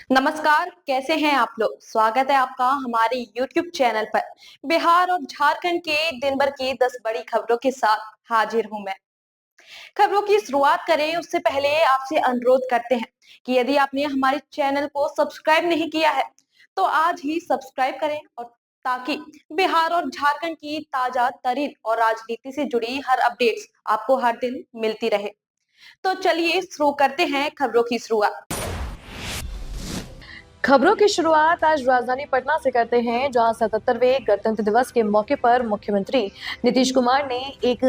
नमस्कार, कैसे हैं आप लोग। स्वागत है आपका हमारे YouTube चैनल पर। बिहार और झारखंड के दिन भर की 10 बड़ी खबरों के साथ हाजिर हूं मैं। खबरों की शुरुआत करें उससे पहले आपसे अनुरोध करते हैं कि यदि आपने हमारे चैनल को सब्सक्राइब नहीं किया है तो आज ही सब्सक्राइब करें, और ताकि बिहार और झारखंड की ताजा तरीन और राजनीति से जुड़ी हर अपडेट्स आपको हर दिन मिलती रहे। तो चलिए शुरू करते हैं खबरों की शुरुआत। खबरों की शुरुआत आज राजधानी पटना से करते हैं, जहां 77वें गणतंत्र दिवस के मौके पर मुख्यमंत्री नीतीश कुमार ने एक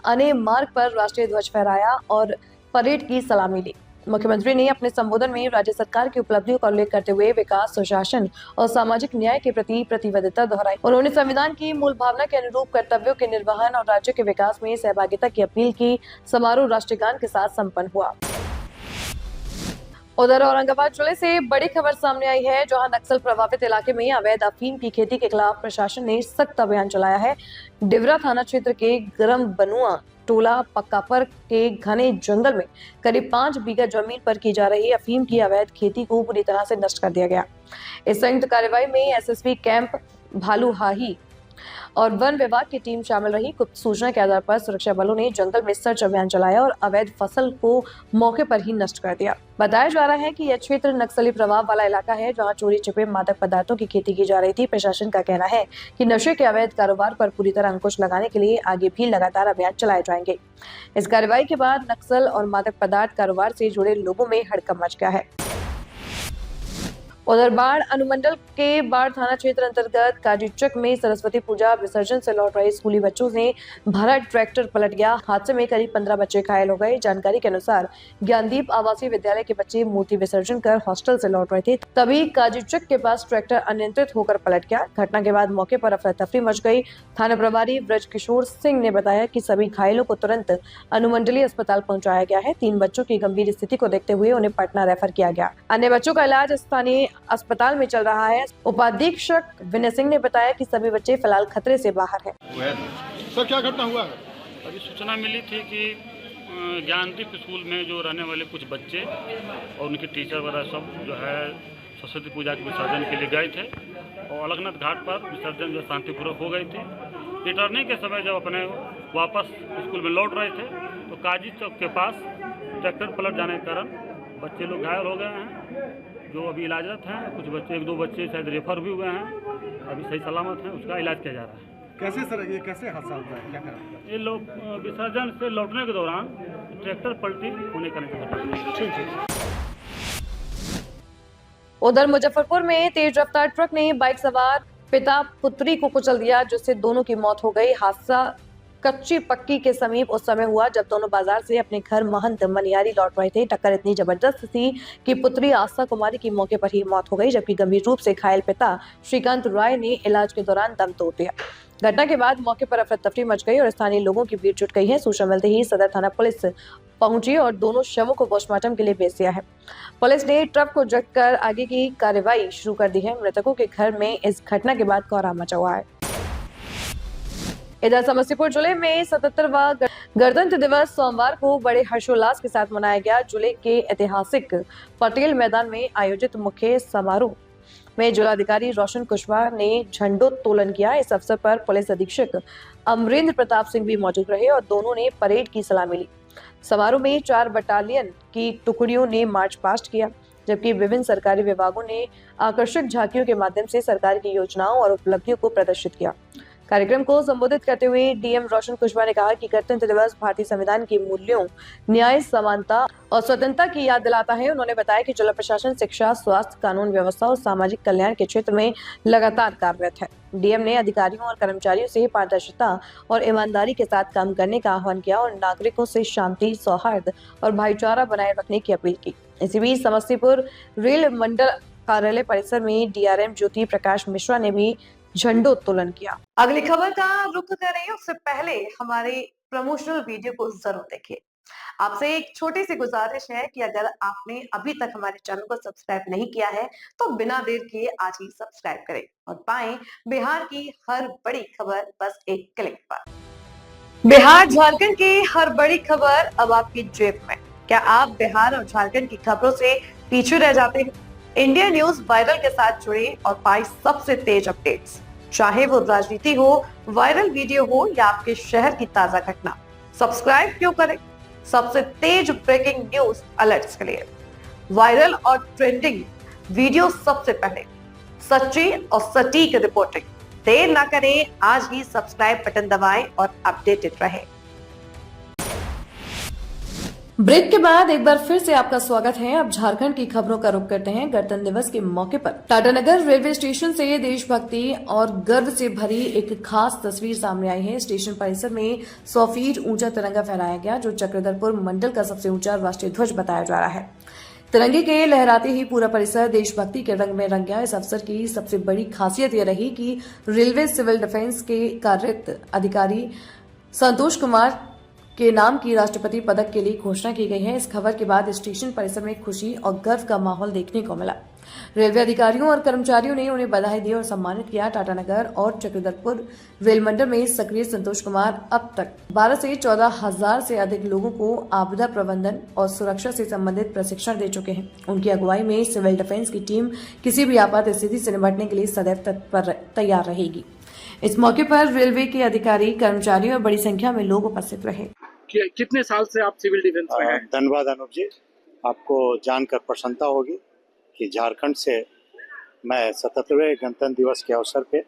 अने मार्ग पर राष्ट्रीय ध्वज फहराया और परेड की सलामी ली। मुख्यमंत्री ने अपने संबोधन में राज्य सरकार की उपलब्धियों का उल्लेख करते हुए विकास, सुशासन और सामाजिक न्याय के प्रति प्रतिबद्धता दोहराई। उन्होंने संविधान की मूल भावना के अनुरूप कर्तव्यों के निर्वहन और राज्य के विकास में सहभागिता की अपील की। समारोह राष्ट्रगान के साथ संपन्न हुआ। उधर औरंगाबाद जिले से बड़ी खबर सामने आई है, जहां नक्सल प्रभावित इलाके में अवैध अफीम की खेती के खिलाफ प्रशासन ने सख्त अभियान चलाया है। डिवरा थाना क्षेत्र के गरम बनुआ टोला पक्कापर के घने जंगल में करीब 5 बीघा जमीन पर की जा रही अफीम की अवैध खेती को पूरी तरह से नष्ट कर दिया गया। इस संयुक्त कार्रवाई में एसएसबी कैंप भालूहाही और वन विभाग की टीम शामिल रही। गुप्त सूचना के आधार पर सुरक्षा बलों ने जंगल में सर्च अभियान चलाया और अवैध फसल को मौके पर ही नष्ट कर दिया। बताया जा रहा है कि यह क्षेत्र नक्सली प्रभाव वाला इलाका है, जहां चोरी छिपे मादक पदार्थों की खेती की जा रही थी। प्रशासन का कहना है कि नशे के अवैध कारोबार पर पूरी तरह अंकुश लगाने के लिए आगे भी लगातार अभियान चलाए जाएंगे। इस कार्रवाई के बाद नक्सल और मादक पदार्थ कारोबार से जुड़े लोगों में हड़कंप मच गया है। उधर बाढ़ अनुमंडल के बाढ़ थाना क्षेत्र अंतर्गत काजीचक में सरस्वती पूजा विसर्जन से लौट रहे स्कूली बच्चों से भरा ट्रैक्टर पलट गया। हादसे में करीब 15 बच्चे घायल हो गए। जानकारी के अनुसार ज्ञानदीप आवासीय विद्यालय के बच्चे मूर्ति विसर्जन कर हॉस्टल से लौट रहे थे, तभी काजीचक के पास ट्रैक्टर अनियंत्रित होकर पलट गया। घटना के बाद मौके पर अफरा तफरी मच गई। थाना प्रभारी ब्रज किशोर सिंह ने बताया कि सभी घायलों को तुरंत अनुमंडलीय अस्पताल पहुंचाया गया है। 3 बच्चों की गंभीर स्थिति को देखते हुए उन्हें पटना रेफर किया गया। अन्य बच्चों का इलाज स्थानीय अस्पताल में चल रहा है। उपाधीक्षक विनय सिंह ने बताया कि सभी बच्चे फिलहाल खतरे से बाहर हैं। सर क्या घटना हुआ है? अभी सूचना मिली थी कि ज्ञानदीप स्कूल में जो रहने वाले कुछ बच्चे और उनके टीचर वगैरह सब जो है सरस्वती पूजा के विसर्जन के लिए गए थे और अलगनाथ घाट पर विसर्जन जो शांतिपूर्वक हो गई थी। रिटर्निंग के समय जब अपने वापस स्कूल में लौट रहे थे तो काजी चौक के पास ट्रैक्टर पलट जाने के कारण बच्चे लोग घायल हो गए हैं, जो अभी इलाजरत हैं। कुछ बच्चे, 1-2 बच्चे शायद रेफर भी हुए हैं, अभी सही सलामत हैं, उसका इलाज किया जा रहा है। कैसे सर ये कैसे हादसा होता है, क्या करा? ये लोग विसर्जन से लौटने के दौरान ट्रैक्टर पलटी होने का घटना। उधर मुजफ्फरपुर में तेज रफ्तार ट्रक ने बाइक सवार पिता पुत्री को कुचल दिया, जिससे दोनों की मौत हो गई। हादसा कच्ची पक्की के समीप उस समय हुआ जब दोनों बाजार से अपने घर महंत मनियारी लौट रहे थे। टक्कर इतनी जबरदस्त थी कि पुत्री आस्था कुमारी की मौके पर ही मौत हो गई, जबकि गंभीर रूप से घायल पिता श्रीकांत राय ने इलाज के दौरान दम तोड़ दिया। घटना के बाद मौके पर अफरा तफरी मच गई और स्थानीय लोगों की भीड़ जुट गई है। सूचना मिलते ही सदर थाना पुलिस पहुंची और दोनों शवों को पोस्टमार्टम के लिए भेज दिया है। पुलिस ने ट्रक को जब्त कर आगे की कार्रवाई शुरू कर दी है। मृतकों के घर में इस घटना के बाद कोहराम मचा हुआ है। इधर समस्तीपुर जिले में 77वां गणतंत्र दिवस सोमवार को बड़े हर्षोल्लास के साथ मनाया गया। जिले के ऐतिहासिक पटेल मैदान में आयोजित मुख्य समारोह में जिलाधिकारी रोशन कुशवाहा ने झंडोत्तोलन किया। इस अवसर पर पुलिस अधीक्षक अमरेंद्र प्रताप सिंह भी मौजूद रहे और दोनों ने परेड की सलामी ली। समारोह में 4 बटालियन की टुकड़ियों ने मार्च पास्ट किया, जबकि विभिन्न सरकारी विभागों ने आकर्षक झांकियों के माध्यम से सरकार की योजनाओं और उपलब्धियों को प्रदर्शित किया। कार्यक्रम को संबोधित करते हुए डीएम रोशन कुशवाहा ने कहा कि गणतंत्र दिवस भारतीय संविधान के मूल्यों, न्याय, समानता और स्वतंत्रता की याद दिलाता है। उन्होंने बताया कि जिला प्रशासन शिक्षा, स्वास्थ्य, कानून व्यवस्था और सामाजिक कल्याण के क्षेत्र में लगातार कार्यरत है। डीएम ने अधिकारियों और कर्मचारियों से पारदर्शिता और ईमानदारी के साथ काम करने का आह्वान किया और नागरिकों से शांति, सौहार्द और भाईचारा बनाए रखने की अपील की। इसी बीच समस्तीपुर रेल मंडल कार्यालय परिसर में डीआरएम ज्योति प्रकाश मिश्रा ने भी झंडोत्तोलन किया। अगली खबर का रुख करें उससे पहले हमारे प्रमोशनल वीडियो को जरूर देखिए। आपसे एक छोटी सी गुजारिश है कि अगर आपने अभी तक हमारे चैनल को सब्सक्राइब नहीं किया है तो बिना देर किए आज ही सब्सक्राइब करें और पाएं बिहार की हर बड़ी खबर बस एक क्लिक पर। बिहार झारखंड की हर बड़ी खबर अब आपकी जेब में। क्या आप बिहार और झारखंड की खबरों से पीछे रह जाते हैं? इंडिया न्यूज वायरल के साथ जुड़े और पाए सबसे तेज अपडेट्स, चाहे वो राजनीति हो, वायरल वीडियो हो या आपके शहर की ताजा घटना। सब्सक्राइब क्यों करें? सबसे तेज ब्रेकिंग न्यूज अलर्ट्स के लिए वायरल और ट्रेंडिंग वीडियो सबसे पहले, सच्ची और सटीक रिपोर्टिंग। देर ना करें, आज ही सब्सक्राइब बटन दबाएं और अपडेटेड रहें। ब्रेक के बाद एक बार फिर से आपका स्वागत है। अब झारखंड की खबरों का रुख करते हैं। गणतंत्र दिवस के मौके पर टाटानगर रेलवे स्टेशन से देशभक्ति और गर्व से भरी एक खास तस्वीर सामने आई है। स्टेशन परिसर में 100 फीट ऊंचा तिरंगा फहराया गया, जो चक्रधरपुर मंडल का सबसे ऊंचा राष्ट्रीय ध्वज बताया जा रहा है। तिरंगे के लहराते ही पूरा परिसर देशभक्ति के रंग में रंग गया। इस अवसर की सबसे बड़ी खासियत यह रही कि रेलवे सिविल डिफेंस के कार्यरत अधिकारी संतोष कुमार के नाम की राष्ट्रपति पदक के लिए घोषणा की गई है। इस खबर के बाद स्टेशन परिसर में खुशी और गर्व का माहौल देखने को मिला। रेलवे अधिकारियों और कर्मचारियों ने उन्हें बधाई दी और सम्मानित किया। टाटानगर और चक्रधरपुर रेल मंडल में सक्रिय संतोष कुमार अब तक 12 से 14 हजार से अधिक लोगों को आपदा प्रबंधन और सुरक्षा से संबंधित प्रशिक्षण दे चुके हैं। उनकी अगुवाई में सिविल डिफेंस की टीम किसी भी आपात स्थिति से निपटने के लिए सदैव तत्पर तैयार रहेगी। इस मौके पर रेलवे के अधिकारी, कर्मचारी और बड़ी संख्या में लोग उपस्थित रहे। कितने साल से आप सिविल डिफेंस में हैं? धन्यवाद अनुप जी, आपको जानकर प्रसन्नता होगी कि झारखंड से मैं 77वें गणतंत्र दिवस के अवसर पे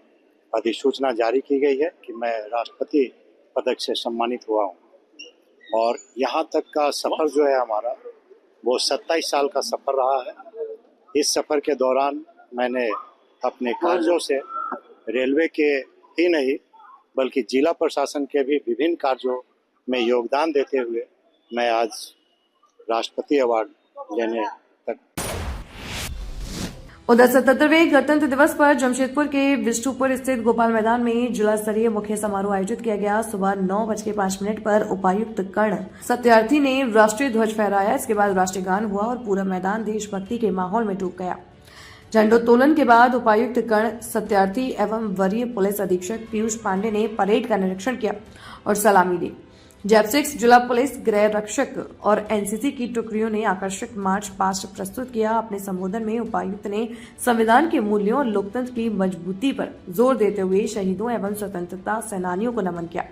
अधिसूचना जारी की गई है कि मैं राष्ट्रपति पदक से सम्मानित हुआ हूं। और यहाँ तक का सफ़र जो है हमारा, वो 27 साल का सफ़र रहा है। इस सफ़र के दौरान मैंने अपने कार्यों से रेलवे के ही नहीं बल्कि जिला प्रशासन के भी विभिन्न कार्यों में योगदान देते हुए मैं आज राष्ट्रपति अवार्ड लेने तक। उधर 77वें गणतंत्र दिवस पर जमशेदपुर के विष्णुपुर स्थित गोपाल मैदान में जिला स्तरीय मुख्य समारोह आयोजित किया गया। सुबह 9:05 पर उपायुक्त कर्ण सत्यार्थी ने राष्ट्रीय ध्वज फहराया। इसके बाद राष्ट्रीय गान हुआ और पूरा मैदान देशभक्ति के माहौल में डूब गया। झंडोत्तोलन के बाद उपायुक्त कर्ण सत्यार्थी एवं वरीय पुलिस अधीक्षक पीयूष पांडे ने परेड का निरीक्षण किया और सलामी दी। जैप-6 जिला पुलिस, गृह रक्षक और एनसीसी की टुकड़ियों ने आकर्षक मार्च पास्ट प्रस्तुत किया। अपने संबोधन में उपायुक्त ने संविधान के मूल्यों और लोकतंत्र की मजबूती पर जोर देते हुए शहीदों एवं स्वतंत्रता सेनानियों को नमन किया।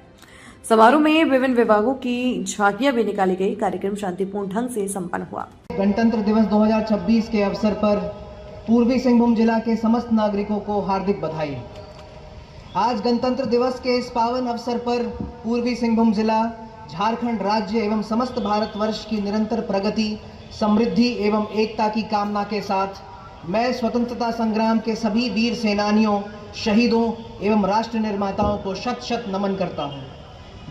समारोह में विभिन्न विभागों की झांकियां भी निकाली गई। कार्यक्रम शांतिपूर्ण ढंग से संपन्न हुआ। गणतंत्र दिवस 2026 के अवसर पर पूर्वी सिंहभूम जिला के समस्त नागरिकों को हार्दिक बधाई। आज गणतंत्र दिवस के इस पावन अवसर पर पूर्वी सिंहभूम जिला, झारखंड राज्य एवं समस्त भारतवर्ष की निरंतर प्रगति, समृद्धि एवं एकता की कामना के साथ मैं स्वतंत्रता संग्राम के सभी वीर सेनानियों, शहीदों एवं राष्ट्र निर्माताओं को शत शत नमन करता हूं,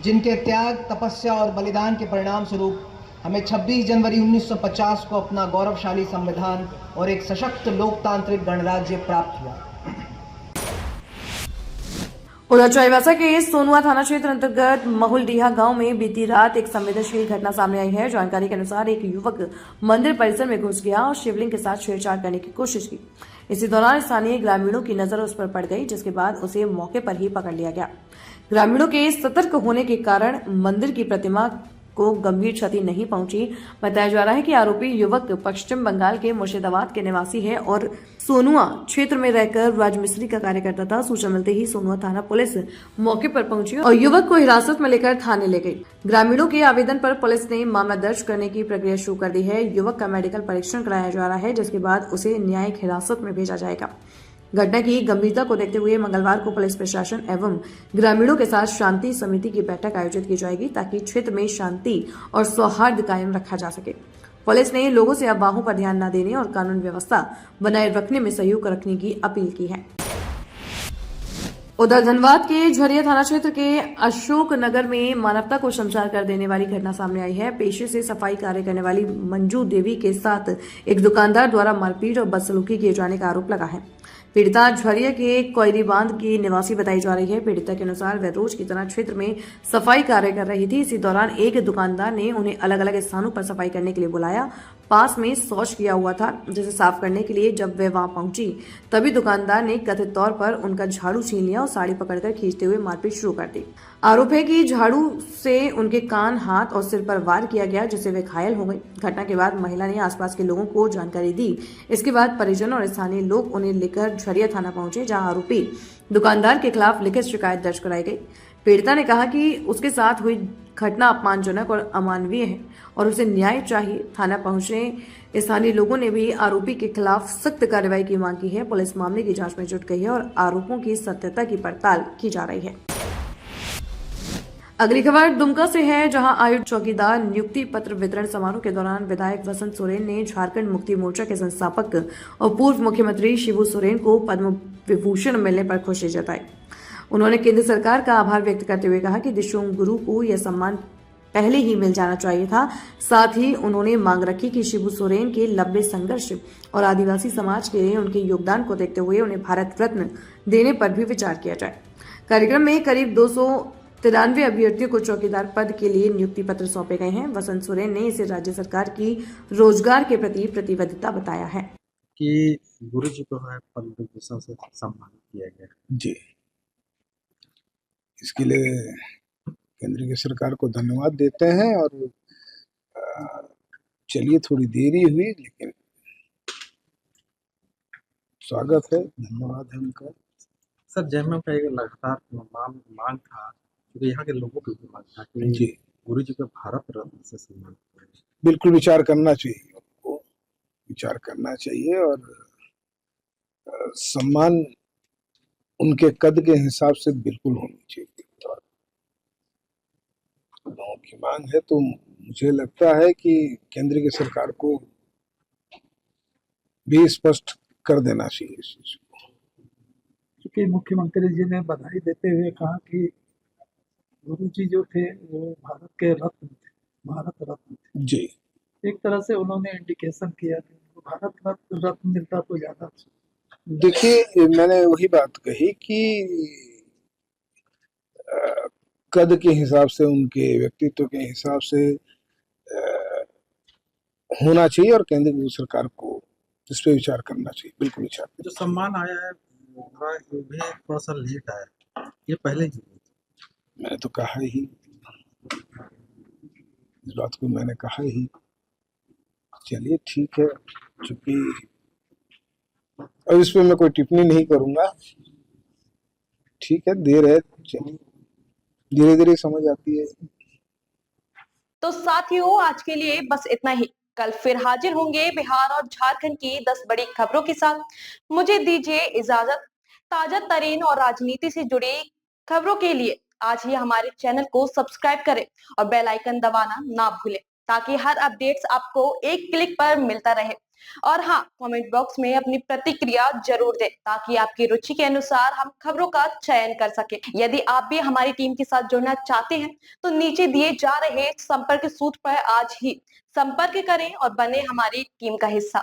जिनके त्याग, तपस्या और बलिदान के परिणाम स्वरूप हमें 26 जनवरी 1950 को अपना गौरवशाली संविधान और एक सशक्त लोकतांत्रिक गणराज्य प्राप्त हुआ। उधर चाईबासा के सोनुआ थाना क्षेत्र अंतर्गत महुलडीहा गांव में बीती रात एक संवेदनशील घटना सामने आई है। जानकारी के अनुसार एक युवक मंदिर परिसर में घुस गया और शिवलिंग के साथ छेड़छाड़ करने की कोशिश की। इसी दौरान स्थानीय ग्रामीणों की नजर उस पर पड़ गई, जिसके बाद उसे मौके पर ही पकड़ लिया गया। ग्रामीणों के सतर्क होने के कारण मंदिर की प्रतिमा को गंभीर क्षति नहीं पहुंची। बताया जा रहा है कि आरोपी युवक पश्चिम बंगाल के मुर्शिदाबाद के निवासी है और सोनुआ क्षेत्र में रहकर राजमिस्त्री का कार्य करता था। सूचना मिलते ही सोनुआ थाना पुलिस मौके पर पहुंची और युवक को हिरासत में लेकर थाने ले गई। ग्रामीणों के आवेदन पर पुलिस ने मामला दर्ज करने की प्रक्रिया शुरू कर दी है। युवक का मेडिकल परीक्षण कराया जा रहा है, जिसके बाद उसे न्यायिक हिरासत में भेजा जाएगा। घटना की गंभीरता को देखते हुए मंगलवार को पुलिस प्रशासन एवं ग्रामीणों के साथ शांति समिति की बैठक आयोजित की जाएगी, ताकि क्षेत्र में शांति और सौहार्द कायम रखा जा सके। पुलिस ने लोगों से अफवाहों पर ध्यान न देने और कानून व्यवस्था बनाए रखने में सहयोग रखने की अपील की है। उधर धनबाद के झरिया थाना क्षेत्र के अशोक नगर में मानवता को शर्मसार कर देने वाली घटना सामने आई है। पेशे से सफाई कार्य करने वाली मंजू देवी के साथ एक दुकानदार द्वारा मारपीट और बदसलूकी किए जाने का आरोप लगा है। पीड़िता झरिया के कोयरी बांध की निवासी बताई जा रही है। पीड़िता के अनुसार वह रोज की तरह क्षेत्र में सफाई कार्य कर रही थी। इसी दौरान एक दुकानदार ने उन्हें अलग अलग स्थानों पर सफाई करने के लिए बुलाया। पास में शौच किया हुआ था, जिसे साफ करने के लिए जब वे वहां पहुंची तभी दुकानदार ने कथित तौर पर उनका झाड़ू छीन लिया और साड़ी पकड़कर खींचते हुए मारपीट शुरू कर दी। आरोप है कि झाड़ू से उनके कान, हाथ और सिर पर वार किया गया, जिससे वे घायल हो गई। घटना के बाद महिला ने आसपास के लोगों को जानकारी दी। इसके बाद परिजन और स्थानीय लोग उन्हें लेकर झरिया थाना पहुंचे, जहां आरोपी दुकानदार के खिलाफ लिखित शिकायत दर्ज कराई गई। पीड़िता ने कहा कि उसके साथ हुई घटना अपमानजनक और अमानवीय है और उसे न्याय चाहिए। थाना पहुंचे स्थानीय लोगों ने भी आरोपी के खिलाफ सख्त कार्रवाई की मांग की है। पुलिस मामले की जांच में जुट गई है और आरोपों की सत्यता की पड़ताल की जा रही है। अगली खबर दुमका से है, जहां आयुक्त चौकीदार नियुक्ति पत्र वितरण समारोह के दौरान विधायक वसंत सोरेन ने झारखंड मुक्ति मोर्चा के संस्थापक और पूर्व मुख्यमंत्री शिबू सोरेन को पद्म विभूषण मिलने पर खुशी जताई। उन्होंने केंद्र सरकार का आभार व्यक्त करते हुए कहा कि दिशोम गुरु को यह सम्मान पहले ही मिल जाना चाहिए था। साथ ही उन्होंने मांग रखी कि शिबू सोरेन के लंबे संघर्ष और आदिवासी समाज के लिए उनके योगदान को देखते हुए उन्हें भारत रत्न देने पर भी विचार किया जाए। कार्यक्रम में करीब 293 अभ्यर्थियों को चौकीदार पद के लिए नियुक्ति पत्र सौंपे गए हैं। वसंत सोरेन ने इसे राज्य सरकार की रोजगार के प्रति प्रतिबद्धता बताया है कि गुरु जी को है पद्म विभूषण से सम्मानित किया गया। जी, इसके लिए केंद्र की सरकार को धन्यवाद देते हैं। और चलिए, थोड़ी देरी हुई लेकिन स्वागत है, धन्यवाद है उनका। सर, जयमल का एक लगातार मांग था, क्योंकि यहाँ के लोगों की भी मांग था कि जी, गुरु जी को भारत रत्न से सम्मानित किया जाए। बिल्कुल विचार करना चाहिए, उनको विचार करना चाहिए और सम्मान उनके कद के हिसाब से बिल्कुल होनी चाहिए। और लोगों की मांग है तो मुझे लगता है कि केंद्र की सरकार को भी स्पष्ट कर देना चाहिए इस चीज को। क्योंकि मुख्यमंत्री जी ने बधाई देते हुए कहा कि गुरु जी जो थे वो भारत के रत्न थे, भारत रत्न थे। जी, एक तरह से उन्होंने इंडिकेशन किया कि उनको भारत रत्न मिलता तो ज्यादा अच्छा। देखिए, मैंने वही बात कही कि कद के हिसाब से, उनके व्यक्तित्व के हिसाब से होना चाहिए और केंद्र की सरकार को इस पे विचार करना चाहिए, बिल्कुल विचार। जो सम्मान आया है वो भी थोड़ा सा लेट आया, ये पहले ही मैंने तो कहा ही, इस बात को मैंने कहा ही। चलिए ठीक है, चूंकि अब इस पे मैं कोई टिप्पणी नहीं करूंगा। ठीक है, देर है, चलिए धीरे धीरे समझ आती है। तो साथियों, आज के लिए बस इतना ही। कल फिर हाजिर होंगे बिहार और झारखंड की 10 बड़ी खबरों के साथ। मुझे दीजिए इजाजत। ताजा तरीन और राजनीति से जुड़ी खबरों के लिए आज ही हमारे चैनल को सब्सक्राइब करें और बेल आइकन दबाना ना भूलें, ताकि हर अपडेट्स आपको एक क्लिक पर मिलता रहे। और हाँ, कमेंट बॉक्स में अपनी प्रतिक्रिया जरूर दें, ताकि आपकी रुचि के अनुसार हम खबरों का चयन कर सके। यदि आप भी हमारी टीम के साथ जुड़ना चाहते हैं तो नीचे दिए जा रहे संपर्क सूत्र पर आज ही संपर्क करें और बने हमारी टीम का हिस्सा।